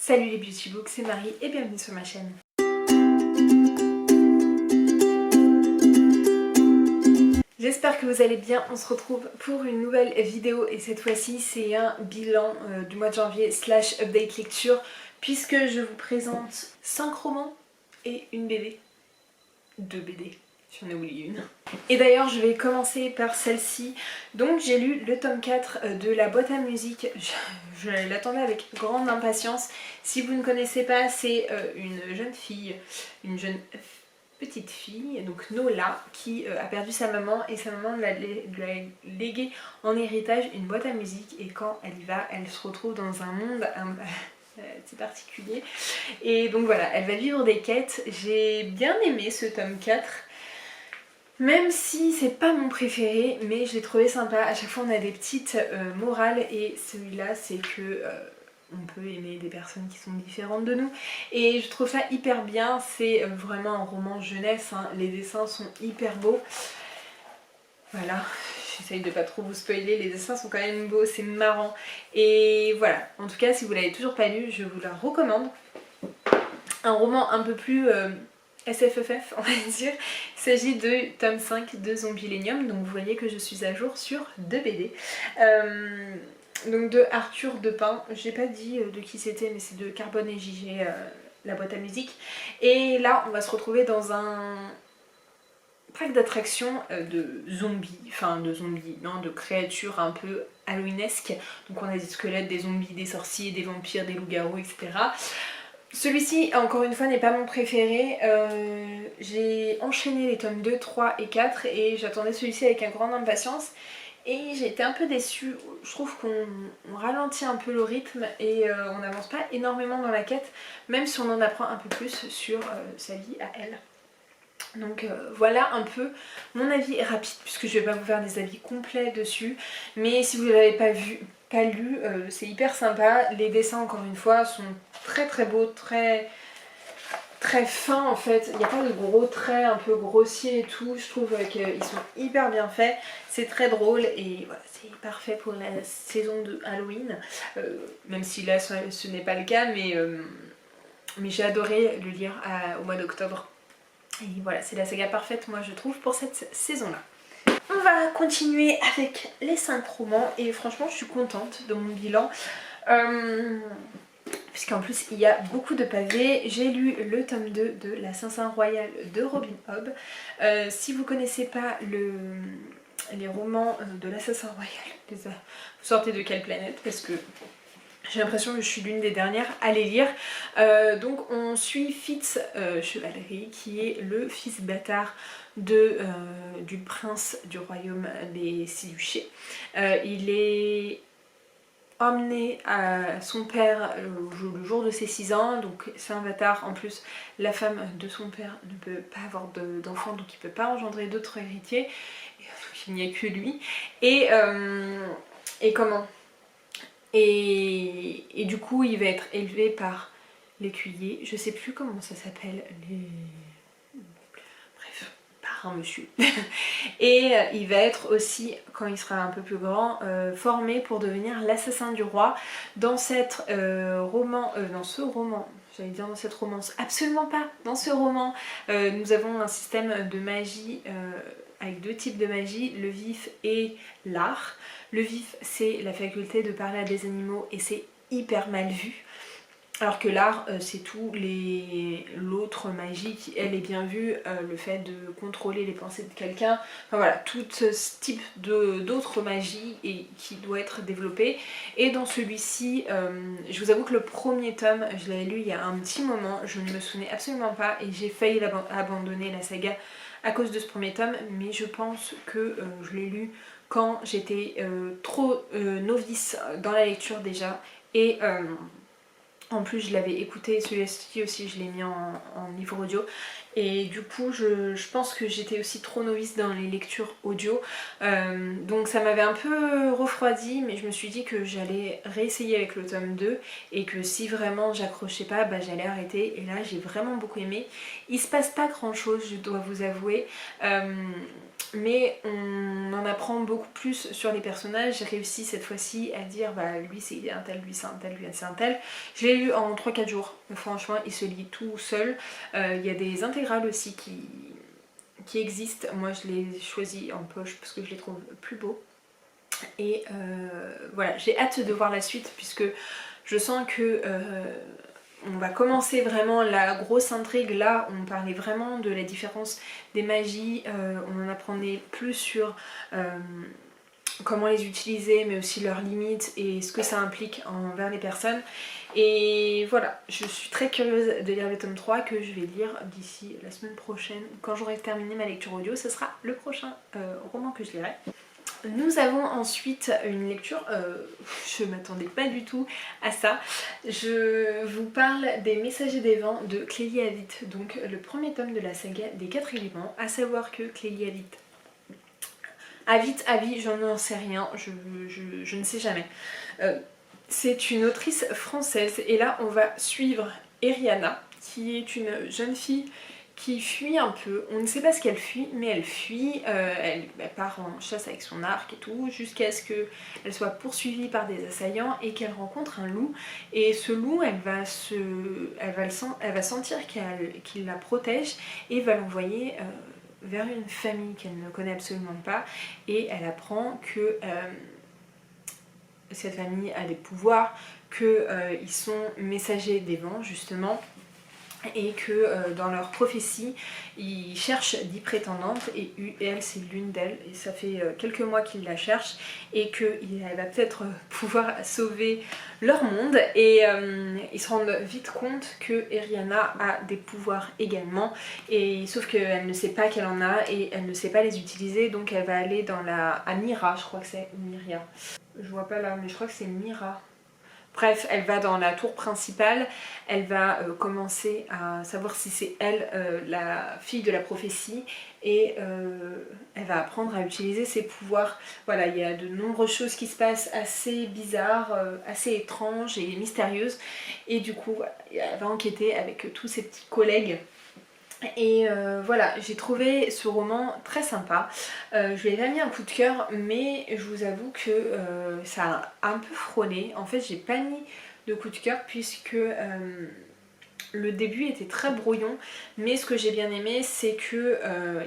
Salut les Beauty Books, c'est Marie et bienvenue sur ma chaîne. J'espère que vous allez bien, on se retrouve pour une nouvelle vidéo et cette fois-ci c'est un bilan du mois de janvier / update lecture puisque je vous présente 5 romans et une BD. 2 BD. J'en ai oublié une. Et d'ailleurs je vais commencer par celle-ci. Donc j'ai lu le tome 4 de La Boîte à musique. Je l'attendais avec grande impatience. Si vous ne connaissez pas, c'est une jeune fille, une jeune petite fille, donc Nola, qui a perdu sa maman et sa maman lui a légué en héritage une boîte à musique et quand elle y va, elle se retrouve dans un monde assez particulier. Et donc voilà, elle va vivre des quêtes. J'ai bien aimé ce tome 4. Même si c'est pas mon préféré, mais je l'ai trouvé sympa. À chaque fois on a des petites morales et celui-là c'est que on peut aimer des personnes qui sont différentes de nous. Et je trouve ça hyper bien, c'est vraiment un roman jeunesse, hein. Les dessins sont hyper beaux. Voilà, j'essaye de pas trop vous spoiler, les dessins sont quand même beaux, c'est marrant. Et voilà, en tout cas si vous l'avez toujours pas lu, je vous la recommande. Un roman un peu plus... SFFF on va dire. Il s'agit de tome 5 de Zombielénium, donc vous voyez que je suis à jour sur 2 BD. Donc de Arthur Depin, j'ai pas dit de qui c'était mais c'est de Carbone et JG, La Boîte à musique. Et là on va se retrouver dans un parc d'attractions de zombies, non, de créatures un peu halloweenesques. Donc on a des squelettes, des zombies, des sorciers, des vampires, des loups-garous, etc. Celui-ci, encore une fois, n'est pas mon préféré. J'ai enchaîné les tomes 2, 3 et 4 et j'attendais celui-ci avec une grande impatience. Et j'ai été un peu déçue. Je trouve qu'on ralentit un peu le rythme et on n'avance pas énormément dans la quête, même si on en apprend un peu plus sur sa vie à elle. Donc voilà un peu mon avis rapide, puisque je vais pas vous faire des avis complets dessus. Mais si vous ne l'avez pas lu, c'est hyper sympa. Les dessins, encore une fois, sont très beaux, très fins en fait. Il n'y a pas de gros traits un peu grossiers et tout. Je trouve qu'ils sont hyper bien faits. C'est très drôle et voilà, c'est parfait pour la saison de Halloween. Même si là ce n'est pas le cas, mais j'ai adoré le lire au mois d'octobre. Et voilà, c'est la saga parfaite, moi je trouve, pour cette saison-là. On va continuer avec les 5 romans et franchement je suis contente de mon bilan. Puisqu'en plus il y a beaucoup de pavés. J'ai lu le tome 2 de L'Assassin Royal de Robin Hobb. Si vous connaissez pas les romans de L'Assassin Royal, vous sortez de quelle planète? Parce que j'ai l'impression que je suis l'une des dernières à les lire. Donc on suit Fitz Chevalery, qui est le fils bâtard du prince du royaume des Six-Duchés. Il est emmené à son père le jour de ses 6 ans, donc c'est un bâtard. En plus, la femme de son père ne peut pas avoir d'enfant, donc il ne peut pas engendrer d'autres héritiers. Et donc il n'y a que lui. Et comment et du coup il va être élevé par l'écuyer, je sais plus comment ça s'appelle, bref, par un monsieur. Et il va être aussi, quand il sera un peu plus grand, formé pour devenir l'assassin du roi. Dans cette dans ce roman, j'allais dire dans cette romance, absolument pas, dans ce roman, nous avons un système de magie avec 2 types de magie, le vif et l'art. Le vif, c'est la faculté de parler à des animaux et c'est hyper mal vu. Alors que l'art, c'est tout l'autre magie qui, elle, est bien vue, le fait de contrôler les pensées de quelqu'un. Enfin voilà, tout ce type d'autres magies qui doit être développé. Et dans celui-ci, je vous avoue que le premier tome, je l'avais lu il y a un petit moment, je ne me souvenais absolument pas et j'ai failli abandonner la saga à cause de ce premier tome, mais je pense que je l'ai lu quand j'étais trop novice dans la lecture déjà. Et en plus je l'avais écouté, celui-ci aussi je l'ai mis en livre audio. Et du coup je pense que j'étais aussi trop novice dans les lectures audio. Donc ça m'avait un peu refroidi, mais je me suis dit que j'allais réessayer avec le tome 2 et que si vraiment j'accrochais pas, bah, j'allais arrêter. Et là j'ai vraiment beaucoup aimé. Il se passe pas grand chose, je dois vous avouer. Mais on en apprend beaucoup plus sur les personnages. J'ai réussi cette fois-ci à dire bah lui c'est un tel, lui c'est un tel, lui c'est un tel. Je l'ai lu en 3-4 jours, franchement il se lit tout seul. Il y a des intégrales aussi qui existent, moi je les choisis en poche parce que je les trouve plus beaux. Et voilà, j'ai hâte de voir la suite puisque je sens que on va commencer vraiment la grosse intrigue. Là on parlait vraiment de la différence des magies, on en apprenait plus sur comment les utiliser mais aussi leurs limites et ce que ça implique envers les personnes. Et voilà, je suis très curieuse de lire le tome 3 que je vais lire d'ici la semaine prochaine. Quand j'aurai terminé ma lecture audio, ce sera le prochain roman que je lirai. Nous avons ensuite une lecture, je m'attendais pas du tout à ça. Je vous parle des Messagers des Vents de Clélie Avit, donc le premier tome de la saga des 4 éléments, à savoir que Clélie Avit, je n'en sais rien, je ne sais jamais. C'est une autrice française et là on va suivre Eriana, qui est une jeune fille qui fuit un peu. On ne sait pas ce qu'elle fuit, mais elle fuit, elle part en chasse avec son arc et tout, jusqu'à ce qu'elle soit poursuivie par des assaillants et qu'elle rencontre un loup. Et ce loup, elle va sentir qu'il la protège et va l'envoyer vers une famille qu'elle ne connaît absolument pas. Et elle apprend que cette famille a des pouvoirs, qu'ils sont messagers des vents justement, et que dans leur prophétie ils cherchent 10 prétendantes et elle c'est l'une d'elles et ça fait quelques mois qu'ils la cherchent et qu'elle va peut-être pouvoir sauver leur monde et ils se rendent vite compte que Eriana a des pouvoirs également et sauf qu'elle ne sait pas qu'elle en a et elle ne sait pas les utiliser, donc elle va aller dans à Mira, je crois que c'est Myria, je vois pas là mais je crois que c'est Mira. Bref, elle va dans la tour principale, elle va commencer à savoir si c'est elle la fille de la prophétie et elle va apprendre à utiliser ses pouvoirs. Voilà, il y a de nombreuses choses qui se passent assez bizarres, assez étranges et mystérieuses et du coup elle va enquêter avec tous ses petits collègues. Et voilà, j'ai trouvé ce roman très sympa. Je lui ai pas mis un coup de cœur, mais je vous avoue que ça a un peu frôlé. En fait, j'ai pas mis de coup de cœur puisque le début était très brouillon, mais ce que j'ai bien aimé, c'est que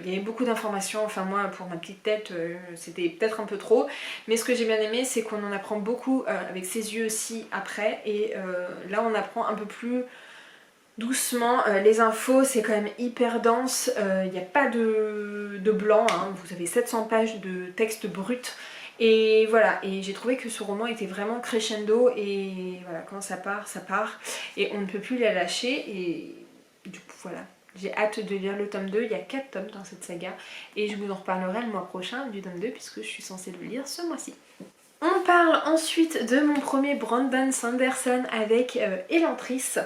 il y avait beaucoup d'informations. Enfin moi, pour ma petite tête, c'était peut-être un peu trop, mais ce que j'ai bien aimé, c'est qu'on en apprend beaucoup avec ses yeux aussi après, et là on apprend un peu plus doucement, les infos c'est quand même hyper dense, il n'y a pas de blanc, hein. Vous avez 700 pages de texte brut et voilà, et j'ai trouvé que ce roman était vraiment crescendo et voilà, quand ça part et on ne peut plus la lâcher et du coup voilà. J'ai hâte de lire le tome 2, il y a 4 tomes dans cette saga et je vous en reparlerai le mois prochain du tome 2 puisque je suis censée le lire ce mois-ci. On parle ensuite de mon premier Brandon Sanderson avec Elantris.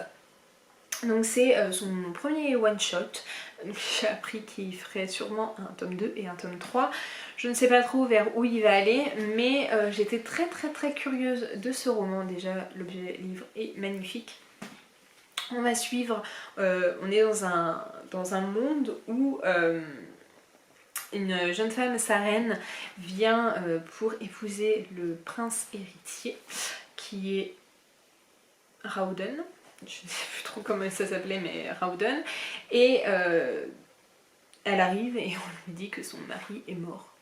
Donc c'est son premier one shot, j'ai appris qu'il ferait sûrement un tome 2 et un tome 3, je ne sais pas trop vers où il va aller, mais j'étais très curieuse de ce roman. Déjà l'objet livre est magnifique. On va suivre, on est dans un monde où une jeune femme, Sarene, vient pour épouser le prince héritier qui est Rauden. Je ne sais plus trop comment ça s'appelait, mais Rauden, et elle arrive et on lui dit que son mari est mort.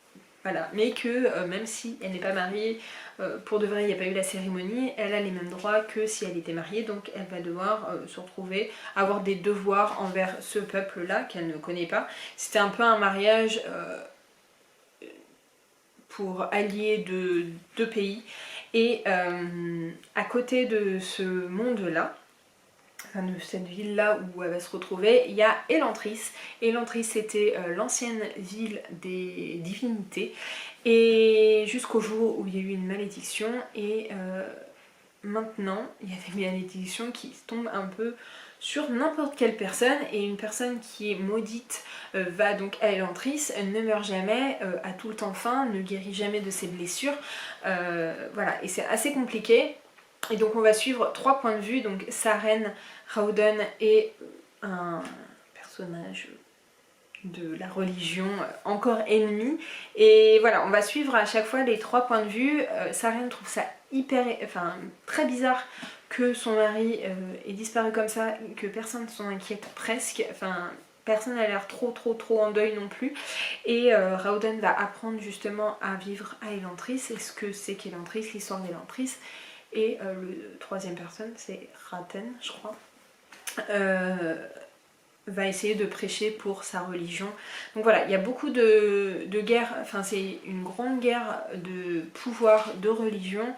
Voilà, mais que même si elle n'est pas mariée, pour de vrai il n'y a pas eu la cérémonie, elle a les mêmes droits que si elle était mariée, donc elle va devoir se retrouver, avoir des devoirs envers ce peuple-là qu'elle ne connaît pas. C'était un peu un mariage pour allier deux pays, et à côté de ce monde-là, de cette ville là où elle va se retrouver, il y a Elantris. Elantris c'était l'ancienne ville des divinités et jusqu'au jour où il y a eu une malédiction et maintenant il y a des malédictions qui tombent un peu sur n'importe quelle personne et une personne qui est maudite va donc à Elantris, ne meurt jamais, a tout le temps faim, ne guérit jamais de ses blessures, voilà, et c'est assez compliqué. Et donc on va suivre 3 points de vue, donc Sarene, Rauden et un personnage de la religion encore ennemi. Et voilà, on va suivre à chaque fois les 3 points de vue. Sarene trouve ça très bizarre que son mari est disparu comme ça, que personne ne s'en inquiète presque, enfin personne n'a l'air trop en deuil non plus. Et Raoden va apprendre justement à vivre à Elantris, et ce que c'est qu'Elantris, l'histoire d'Elantris. Et le troisième personne, c'est Raten, je crois, va essayer de prêcher pour sa religion. Donc voilà, il y a beaucoup de guerres, enfin c'est une grande guerre de pouvoir, de religion.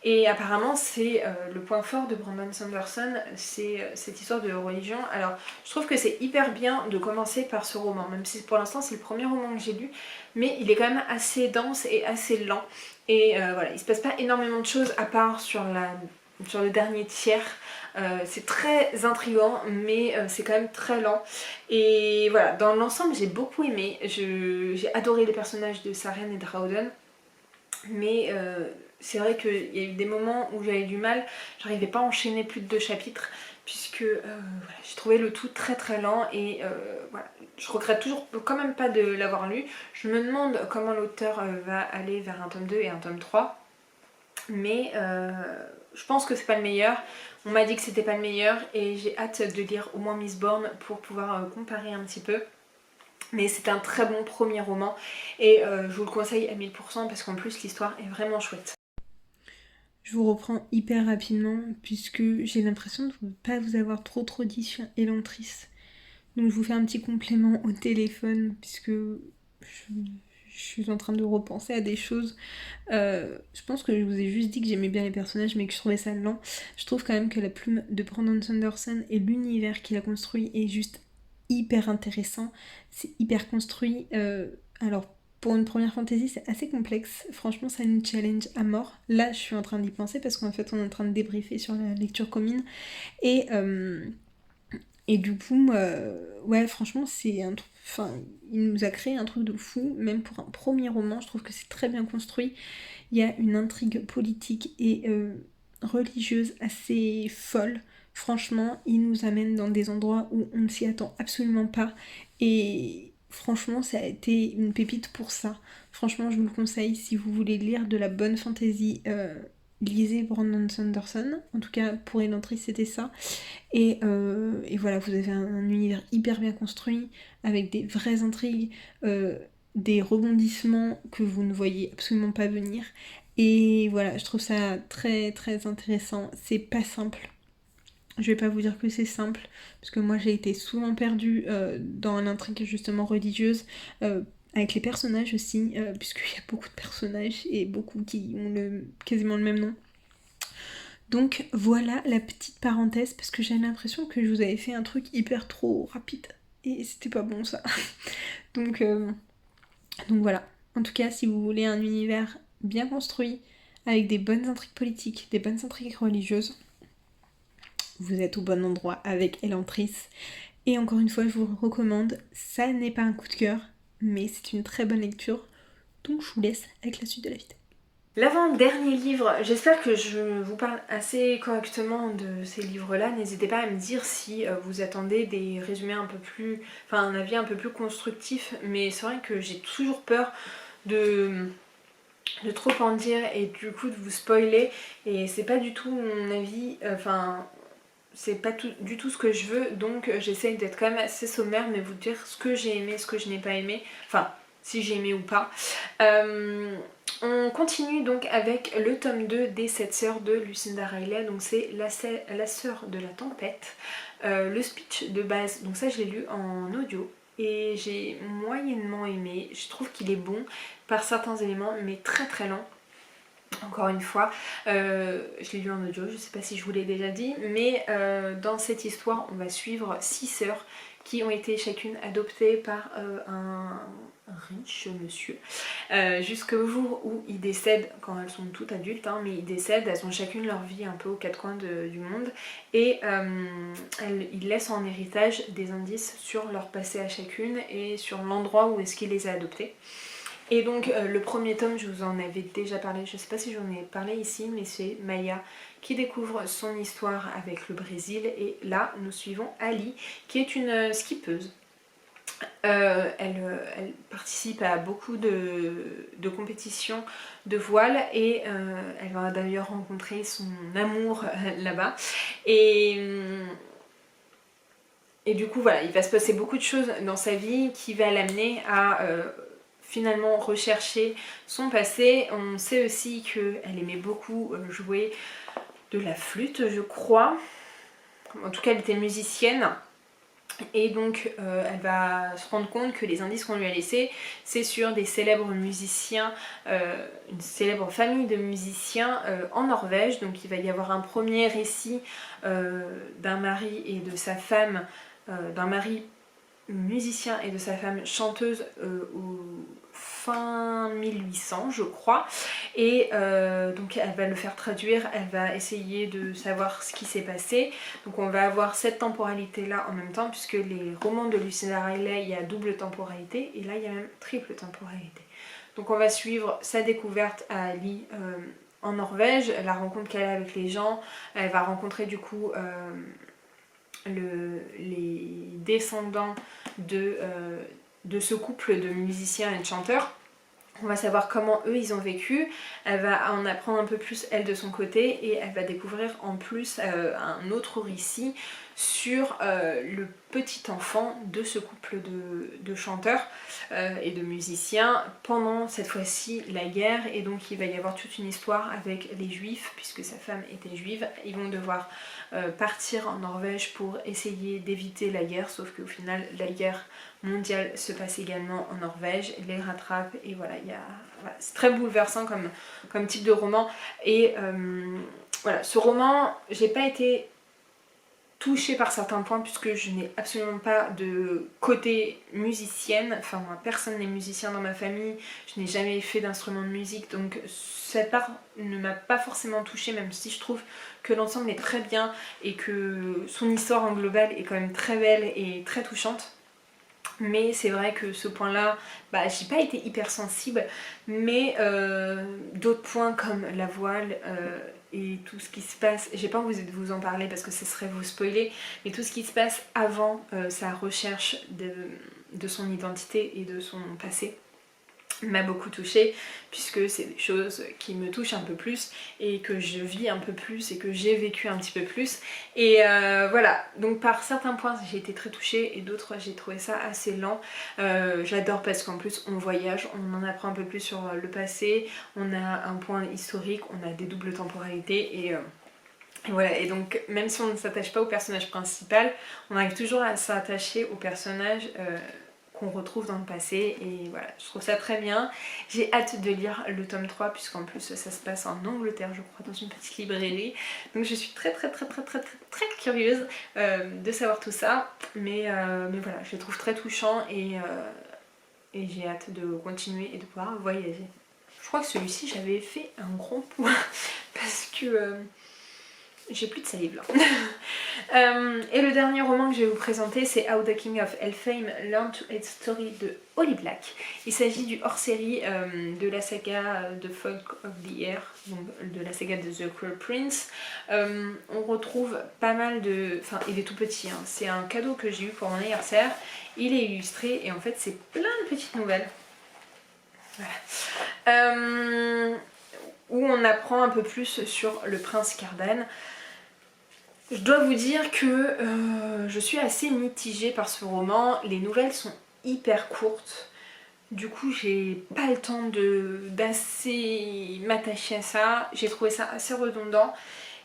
Et apparemment c'est le point fort de Brandon Sanderson, c'est cette histoire de religion. Alors je trouve que c'est hyper bien de commencer par ce roman, même si pour l'instant c'est le premier roman que j'ai lu, mais il est quand même assez dense et assez lent. Et voilà, il se passe pas énormément de choses à part sur le dernier tiers. C'est très intriguant, mais c'est quand même très lent. Et voilà, dans l'ensemble j'ai beaucoup aimé, j'ai adoré les personnages de Saren et de Raoden, mais c'est vrai qu'il y a eu des moments où j'avais du mal, j'arrivais pas à enchaîner plus de 2 chapitres, puisque voilà, j'ai trouvé le tout très lent, et voilà, je regrette toujours quand même pas de l'avoir lu. Je me demande comment l'auteur va aller vers un tome 2 et un tome 3, mais je pense que c'est pas le meilleur. On m'a dit que c'était pas le meilleur, et j'ai hâte de lire au moins Mistborn pour pouvoir comparer un petit peu. Mais c'est un très bon premier roman, et je vous le conseille à 1000% parce qu'en plus l'histoire est vraiment chouette. Je vous reprends hyper rapidement puisque j'ai l'impression de ne pas vous avoir trop dit sur Elantris. Donc je vous fais un petit complément au téléphone puisque je suis en train de repenser à des choses. Je pense que je vous ai juste dit que j'aimais bien les personnages mais que je trouvais ça lent. Je trouve quand même que la plume de Brandon Sanderson et l'univers qu'il a construit est juste hyper intéressant. C'est hyper construit. Alors pour une première fantasy c'est assez complexe. Franchement ça nous challenge à mort. Là je suis en train d'y penser parce qu'en fait on est en train de débriefer sur la lecture commune. Et du coup, ouais, franchement, c'est un truc. Enfin, il nous a créé un truc de fou, même pour un premier roman. Je trouve que c'est très bien construit. Il y a une intrigue politique et religieuse assez folle. Franchement, il nous amène dans des endroits où on ne s'y attend absolument pas. Et franchement, ça a été une pépite pour ça. Franchement, je vous le conseille si vous voulez lire de la bonne fantasy. Lisez Brandon Sanderson. En tout cas, pour Elantris, c'était ça. Et voilà, vous avez un univers hyper bien construit, avec des vraies intrigues, des rebondissements que vous ne voyez absolument pas venir. Et voilà, je trouve ça très intéressant. C'est pas simple. Je vais pas vous dire que c'est simple, parce que moi j'ai été souvent perdue dans l'intrigue justement religieuse, avec les personnages aussi, puisqu'il y a beaucoup de personnages et beaucoup qui ont quasiment le même nom. Donc voilà la petite parenthèse, parce que j'ai l'impression que je vous avais fait un truc hyper trop rapide et c'était pas bon ça. Donc voilà. En tout cas, si vous voulez un univers bien construit, avec des bonnes intrigues politiques, des bonnes intrigues religieuses, vous êtes au bon endroit avec Elantris. Et encore une fois, je vous recommande, ça n'est pas un coup de cœur, mais c'est une très bonne lecture. Donc je vous laisse avec la suite de la vidéo. L'avant-dernier livre, j'espère que je vous parle assez correctement de ces livres-là. N'hésitez pas à me dire si vous attendez des résumés un peu plus... Enfin, un avis un peu plus constructif. Mais c'est vrai que j'ai toujours peur de trop en dire et du coup de vous spoiler. Et c'est pas du tout mon avis, enfin... c'est pas du tout ce que je veux. Donc j'essaye d'être quand même assez sommaire, mais vous dire ce que j'ai aimé, ce que je n'ai pas aimé. Enfin, si j'ai aimé ou pas. On continue donc avec le tome 2 des 7 sœurs de Lucinda Riley, donc c'est la sœur de la tempête. Le speech de base, donc ça je l'ai lu en audio et j'ai moyennement aimé. Je trouve qu'il est bon par certains éléments mais très lent. Encore une fois, je l'ai lu en audio, je sais pas si je vous l'ai déjà dit, mais dans cette histoire on va suivre 6 sœurs qui ont été chacune adoptées par un riche monsieur jusqu'au jour où ils décèdent, quand elles sont toutes adultes, hein, mais ils décèdent, elles ont chacune leur vie un peu aux quatre coins du monde, et ils laissent en héritage des indices sur leur passé à chacune et sur l'endroit où est-ce qu'ils les a adoptées. Et donc le premier tome, je vous en avais déjà parlé, je sais pas si j'en ai parlé ici, mais c'est Maya qui découvre son histoire avec le Brésil, et là nous suivons Ali qui est une skippeuse. Elle participe à beaucoup de compétitions de voile et elle va d'ailleurs rencontrer son amour là-bas. Et du coup voilà, il va se passer beaucoup de choses dans sa vie qui va l'amener à finalement rechercher son passé. On sait aussi qu'elle aimait beaucoup jouer de la flûte, je crois. En tout cas, elle était musicienne. Et donc elle va se rendre compte que les indices qu'on lui a laissés, c'est sur des célèbres musiciens, une célèbre famille de musiciens en Norvège. Donc il va y avoir un premier récit d'un mari et de sa femme, d'un mari musicien et de sa femme chanteuse au fin 1800 je crois, et donc elle va le faire traduire, elle va essayer de savoir ce qui s'est passé. Donc on va avoir cette temporalité là en même temps, puisque les romans de Lucinda Riley il y a double temporalité et là il y a même triple temporalité. Donc on va suivre sa découverte à Ali en Norvège, la rencontre qu'elle a avec les gens, elle va rencontrer du coup les descendants de ce couple de musiciens et de chanteurs. On va savoir comment eux ils ont vécu, elle va en apprendre un peu plus elle de son côté et elle va découvrir en plus un autre récit sur le petit enfant de ce couple de chanteurs et de musiciens pendant cette fois-ci la guerre. Et donc il va y avoir toute une histoire avec les juifs puisque sa femme était juive. Ils vont devoir partir en Norvège pour essayer d'éviter la guerre, sauf qu'au final la guerre mondiale se passe également en Norvège, les rattrape et voilà, voilà, c'est très bouleversant comme type de roman. Et voilà, ce roman, j'ai pas été touchée par certains points puisque je n'ai absolument pas de côté musicienne, enfin moi personne n'est musicien dans ma famille, je n'ai jamais fait d'instrument de musique, donc cette part ne m'a pas forcément touchée, même si je trouve que l'ensemble est très bien et que son histoire en global est quand même très belle et très touchante. Mais c'est vrai que ce point là, j'ai pas été hyper sensible, mais d'autres points comme la voile et tout ce qui se passe, j'ai pas envie de vous en parler parce que ce serait vous spoiler, mais tout ce qui se passe avant sa recherche de son identité et de son passé m'a beaucoup touchée, puisque c'est des choses qui me touchent un peu plus et que je vis un peu plus et que j'ai vécu un petit peu plus. Et voilà, donc par certains points j'ai été très touchée et d'autres j'ai trouvé ça assez lent. J'adore parce qu'en plus on voyage, on en apprend un peu plus sur le passé, on a un point historique, on a des doubles temporalités et voilà, et donc même si on ne s'attache pas au personnage principal, on arrive toujours à s'attacher au personnage qu'on retrouve dans le passé, et voilà, je trouve ça très bien. J'ai hâte de lire le tome 3 puisqu'en plus ça se passe en Angleterre je crois, dans une petite librairie, donc je suis très curieuse de savoir tout ça, mais voilà, je les trouve très touchants et j'ai hâte de continuer et de pouvoir voyager. Je crois que celui-ci j'avais fait un gros point parce que j'ai plus de salive là. Et le dernier roman que je vais vous présenter, c'est How the King of Elfhame Learned to Hate Story de Holly Black. Il s'agit du hors-série de la saga The Folk of the Air, donc de la saga de The Cruel Prince. On retrouve pas mal de... Enfin, il est tout petit, hein. C'est un cadeau que j'ai eu pour mon anniversaire. Il est illustré et en fait c'est plein de petites nouvelles. Voilà. Où on apprend un peu plus sur le prince Cárdan. Je dois vous dire que je suis assez mitigée par ce roman. Les nouvelles sont hyper courtes. Du coup, j'ai pas le temps d'assez m'attacher à ça. J'ai trouvé ça assez redondant.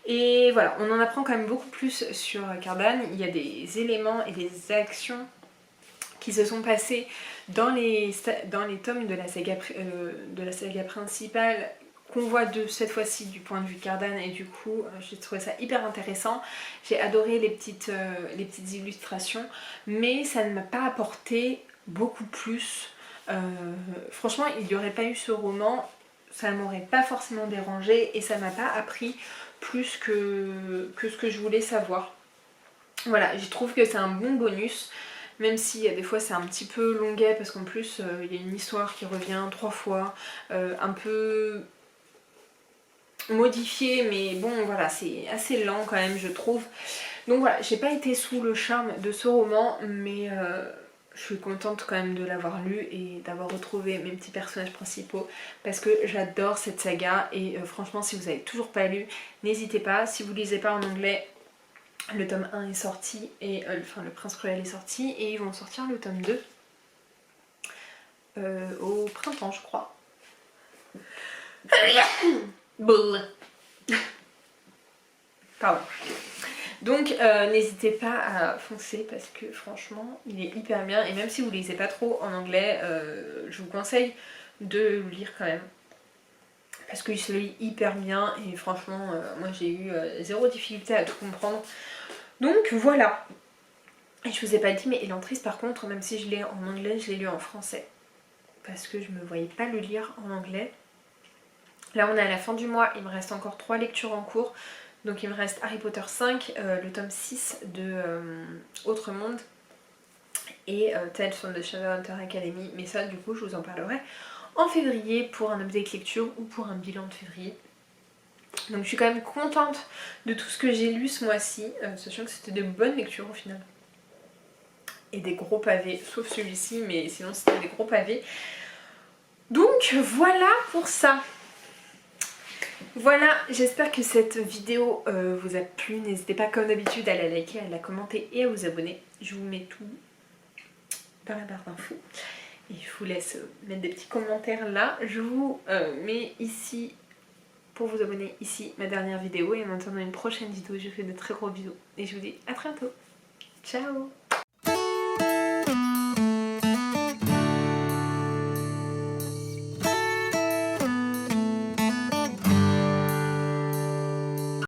Et voilà, on en apprend quand même beaucoup plus sur Cárdan. Il y a des éléments et des actions qui se sont passés dans les tomes de la saga principale, qu'on voit de cette fois-ci du point de vue Cárdan, et du coup j'ai trouvé ça hyper intéressant. J'ai adoré les petites illustrations, mais ça ne m'a pas apporté beaucoup plus. Franchement, il n'y aurait pas eu ce roman, ça ne m'aurait pas forcément dérangé et ça m'a pas appris plus que ce que je voulais savoir. Voilà, je trouve que c'est un bon bonus. Même si des fois c'est un petit peu longuet parce qu'en plus il y a une histoire qui revient 3 fois, un peu modifiée, mais bon voilà, c'est assez lent quand même je trouve. Donc voilà, j'ai pas été sous le charme de ce roman, mais je suis contente quand même de l'avoir lu et d'avoir retrouvé mes petits personnages principaux parce que j'adore cette saga et franchement si vous n'avez toujours pas lu, n'hésitez pas. Si vous lisez pas en anglais, le tome 1 est sorti et enfin le Prince Cruel est sorti et ils vont sortir le tome 2 au printemps je crois. Pardon. Donc n'hésitez pas à foncer parce que franchement il est hyper bien et même si vous ne lisez pas trop en anglais, je vous conseille de le lire quand même. Parce qu'il se lit hyper bien et franchement moi j'ai eu zéro difficulté à tout comprendre. Donc voilà. Et je vous ai pas dit mais Elantris par contre même si je l'ai en anglais je l'ai lu en français. Parce que je me voyais pas le lire en anglais. Là on est à la fin du mois, il me reste encore 3 lectures en cours. Donc il me reste Harry Potter 5, le tome 6 de Autre Monde et Tales from the Shadowhunter Academy. Mais ça du coup je vous en parlerai en février pour un update lecture ou pour un bilan de février. Donc je suis quand même contente de tout ce que j'ai lu ce mois-ci, sachant que c'était de bonnes lectures au final. Et des gros pavés, sauf celui-ci, mais sinon c'était des gros pavés. Donc voilà pour ça. Voilà, j'espère que cette vidéo vous a plu. N'hésitez pas comme d'habitude à la liker, à la commenter et à vous abonner. Je vous mets tout dans la barre d'infos. Et je vous laisse mettre des petits commentaires là. Je vous mets ici, pour vous abonner ici, ma dernière vidéo. Et en attendant une prochaine vidéo, je fais de très gros bisous. Et je vous dis à très bientôt. Ciao!